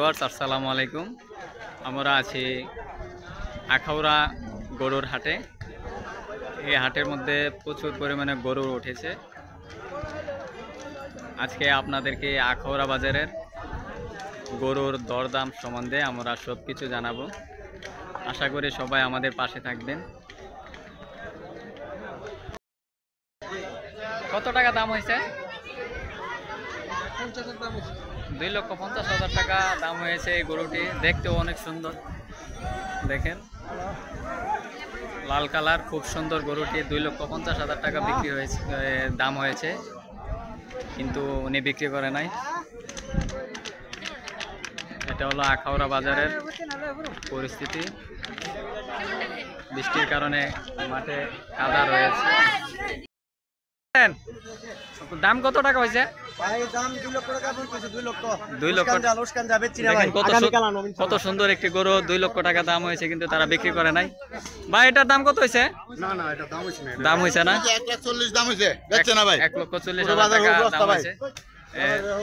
আসসালামু আলাইকুম। আমরা আছি আখাউড়া গরুর হাটে। এই হাটের মধ্যে প্রচুর পরিমাণে গরু উঠেছে। আজকে আপনাদেরকে আখাউড়া বাজারের গরুর দরদাম সম্বন্ধে আমরা সব কিছু জানাবো। আশা করি সবাই আমাদের পাশে থাকবেন। কত টাকা দাম হয়েছে? 2,50,000 টাকা দাম হয়েছে। এই গরুটি দেখতেও অনেক সুন্দর, দেখেন লাল কালার, খুব সুন্দর গরুটি। 2,50,000 টাকা বিক্রি হয়েছে, দাম হয়েছে, কিন্তু উনি বিক্রি করে নাই। এটা হলো আখাউড়া বাজারের পরিস্থিতি। বৃষ্টির কারণে মাঠে কাদা রয়েছে। দাম কত টাকা হয়েছে? কত সুন্দর একটি গরু, 2 লক্ষ টাকা দাম হয়েছে, কিন্তু তারা বিক্রি করে নাই। ভাই এটার দাম কত হয়েছে? দাম হয়েছে না, 1,40,000 টাকা দাম হয়েছে।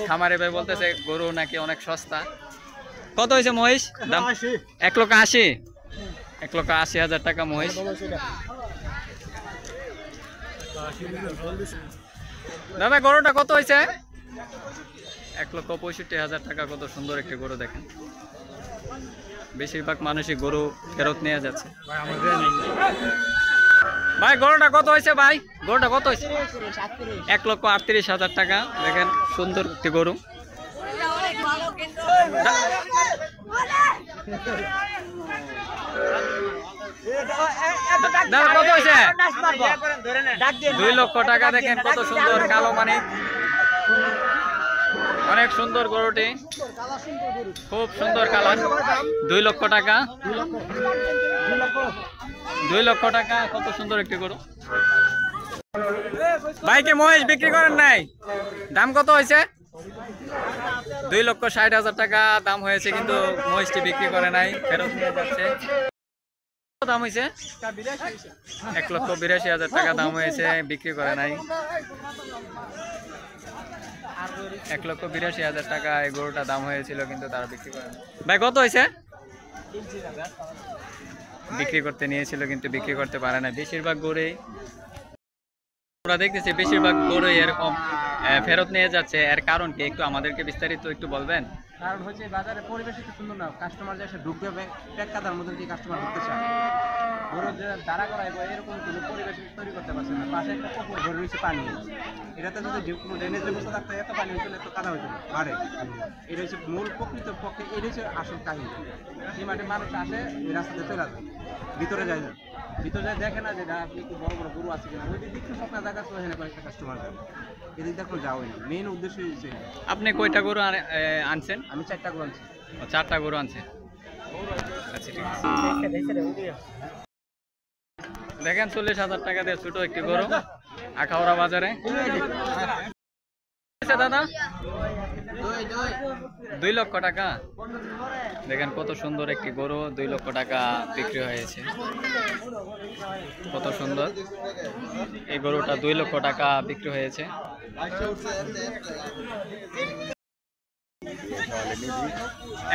খামারে ভাই বলতেছে গরু নাকি অনেক সস্তা। কত হয়েছে মহিষ দাম? 1,80,000 টাকা মহিষ। দাদা গরুটা কত হয়েছে? 1,65,000 টাকা। কত সুন্দর একটি গরু, দেখেন। বেশিরভাগ মানুষই গরু ফেরত নিয়ে যাচ্ছে। ভাই গরুটা কত হয়েছে? ভাই গরুটা কত হয়েছে? 1,38,000 টাকা। দেখেন সুন্দর একটি গরু। দাদা কত হয়েছে? 2 লক্ষ টাকা। দেখেন কত সুন্দর কালো মানিক, অনেক সুন্দর গরুটি, খুব সুন্দর কালার। 2 লক্ষ টাকা। 2 লক্ষ টাকা, কত সুন্দর একটি গরু। ভাইকে মহেশ বিক্রি করেন নাই? দাম কত হয়েছে? 2,60,000 টাকা দাম হয়েছে, কিন্তু মহিষটি বিক্রি করে নাই, ফেরত নিয়ে যাচ্ছে। দাম হয়েছে 1,82,000 টাকা দাম হয়েছে, বিক্রি করে নাই। 1,82,000 টাকা এই গরুটা দাম হয়েছিল, কিন্তু তারা বিক্রি করে নাই। ভাই কত হয়েছে? বিক্রি করতে নিয়েছিল, কিন্তু বিক্রি করতে পারে না। বেশিরভাগ গরুই আমরা দেখতেছি, বেশিরভাগ গরুই এরকম ফেরত নিয়ে যাচ্ছে। এর কারণ কি একটু আমাদেরকে বিস্তারিত একটু বলবেন? কারণ হচ্ছে বাজারে পরিবেশ একটু সুন্দর না, কাস্টমার যে এসে ঢুকবে পেট কাদার মধ্যে দিয়ে কাস্টমার ঢুকতে চায়। গরু দাঁড়া করায় এরকম কোনো পরিবেশ তৈরি করতে পারছে না। পাশে একটা পুকুর ঘরে রয়েছে পানি, এটাতে যদি কোনো ড্রেনেজ ব্যবস্থা থাকতো এত পানি হইতো না, এত কাদা হইতো না পারে। এটা হচ্ছে মূল প্রকৃত পক্ষে, এটা হচ্ছে আসল কাহিনী। এই মাঠে মানুষ আসে, এই রাস্তাতে চলে আসে, ভিতরে যায় না, ভিতরে যায় দেখে না যে আপনি একটু বড় বড় গরু আছে কিনা। ওই দিক থেকে সব জায়গা চলে না কয়েকটা কাস্টমার, এদিক দেখো যাওয়া হয় না। মেইন উদ্দেশ্য হচ্ছে। আপনি কয়টা গরু আনছেন? আমি 4টা গরু আনছি। 4টা গরু আনছেন। আচ্ছা ঠিক আছে। দেখেন 40,000 টাকা দিয়ে ছোট একটি গরু আখাউড়া বাজারে। দাদা 2 লক্ষ টাকা। দেখেন কত সুন্দর একটি গরু, 2 লক্ষ টাকা বিক্রি হয়েছে। কত সুন্দর এই গরুটা, 2 লক্ষ টাকা বিক্রি হয়েছে।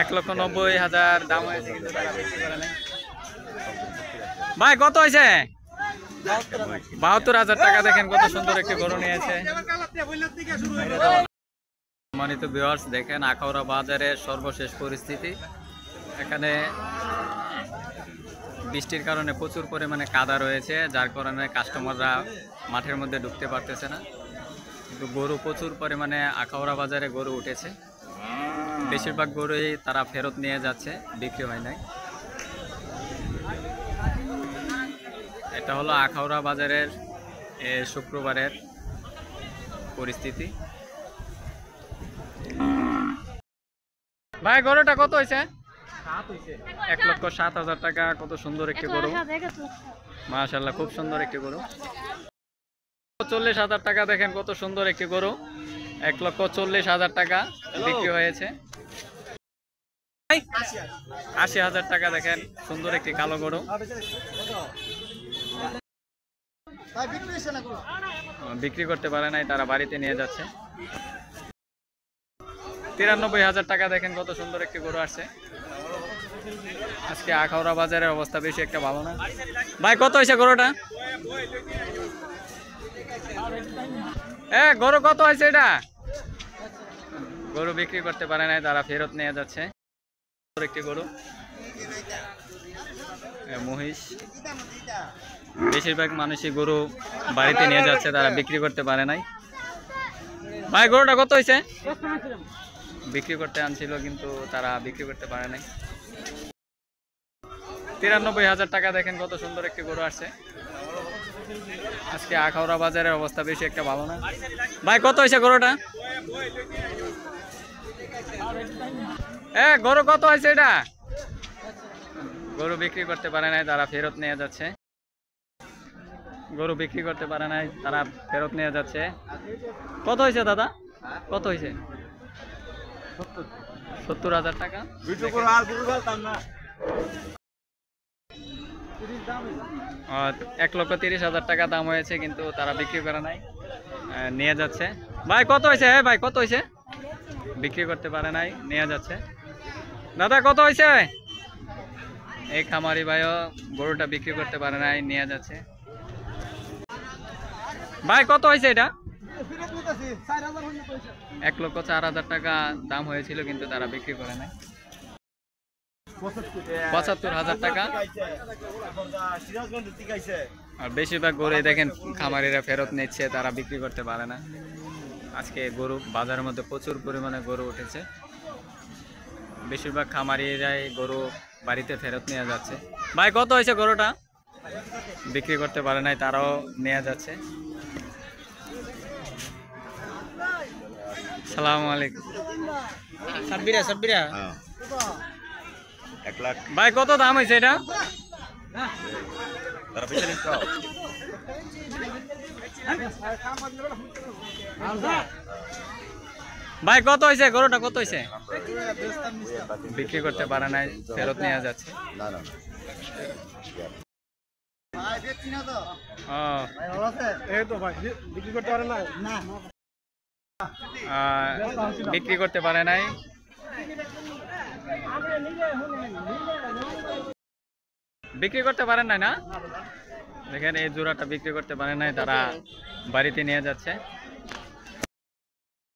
1,90,000 দাম হয়েছে, কিন্তু তারা বিক্রি করে নাই। ভাই কত হয়েছে? 72,000 টাকা। দেখেন কত সুন্দর একটি গরু নিয়েছে। সম্মানিত ভিউয়ার্স, দেখেন আখাউড়া বাজারের সর্বশেষ পরিস্থিতি। এখানে বৃষ্টির কারণে প্রচুর পরিমাণে কাদা রয়েছে, যার কারণে কাস্টমাররা মাঠের মধ্যে ঢুকতে পারতেছে না। কিন্তু গরু প্রচুর পরিমাণে আখাউড়া বাজারে গরু উঠেছে। বেশিরভাগ গরুই তারা ফেরত নিয়ে যাচ্ছে, বিক্রি হয় নাই। এটা হলো আখাউড়া বাজারের শুক্রবারের পরিস্থিতি। ভাই গরুটা কত হয়েছে? 1,07,000 টাকা। কত সুন্দর একটি গরু, মাশাআল্লাহ, খুব সুন্দর একটি গরু। 40,000 টাকা। দেখেন কত সুন্দর একটি গরু, 1,40,000 টাকা বিক্রি হয়েছে। 80,000 টাকা। দেখেন সুন্দর একটি কালো গরু, বিক্রি করতে পারে নাই, তারা বাড়িতে নিয়ে যাচ্ছে। 93,000 টাকা। দেখেন কত সুন্দর একটি গরু আসছে। আজকে আখাউড়া বাজারের অবস্থা বেশি একটা ভালো না। ভাই কত হয়েছে গরুটা? গরু কত হয়েছে এটা? গরু বিক্রি করতে পারে নাই, তারা ফেরত নিয়ে যাচ্ছে। একটি গরু মহিষ। বেশিরভাগ মানুষই গরু বাড়িতে নিয়ে যাচ্ছে, তারা বিক্রি করতে পারে নাই। ভাই গরুটা কত হয়েছে? বিক্রি করতে আনছিল কিন্তু তারা বিক্রি করতে পারে নাই। 93,000 টাকা। দেখেন কত সুন্দর একটি গরু আসছে। আজকে আখাউড়া বাজারের অবস্থা বেশি একটা ভালো না। ভাই কত হয়েছে গরুটা? গরু কত হয়েছে এটা? গরু বিক্রি করতে পারে নাই, তারা ফেরত নিয়ে যাচ্ছে। গরু বিক্রি করতে পারে নাই, তারা ফেরত নিয়ে যাচ্ছে। কত হয়েছে দাদা? কত হয়েছে? 70,000 টাকা। 1,30,000 টাকা দাম হয়েছে, কিন্তু তারা বিক্রি করে নাই, নিয়ে যাচ্ছে। ভাই কত হয়েছে? ভাই কত হয়েছে? বিক্রি করতে পারে নাই, নিয়ে যাচ্ছে। দাদা কত হয়েছে? এই খামারি ভাইও গরুটা বিক্রি করতে পারে নাই, নিয়ে যাচ্ছে। ভাই কত হয়েছে এটা? 1,04,000 টাকা দাম হয়েছিল, কিন্তু তারা বিক্রি করে নাই। 75,000 টাকা। আর বেশিরভাগ গরু দেখেন খামারিরা ফেরত নিচ্ছে, তারা বিক্রি করতে পারে না। আজকে গরু বাজারের মধ্যে প্রচুর পরিমাণে গরু উঠেছে। বেশিরভাগ খামারিরাই গরু বাড়িতে ফেরত নিয়ে যাচ্ছে। ভাই কত হয়েছে গরুটা? বিক্রি করতে পারে নাই, তারাও নিয়ে যাচ্ছে। সালামু আলাইকুম। ভাই কত দাম হয়েছে এটা? ভাই কত হয়েছে গরুটা? কত হয়েছে? বিক্রি করতে পারে নাই, ফেরত নিয়ে যাচ্ছে। বিক্রি করতে পারে নাই। বিক্রি করতে পারেন নাই না? দেখেন এই জোড়াটা বিক্রি করতে পারে নাই, তারা বাড়িতে নিয়ে যাচ্ছে।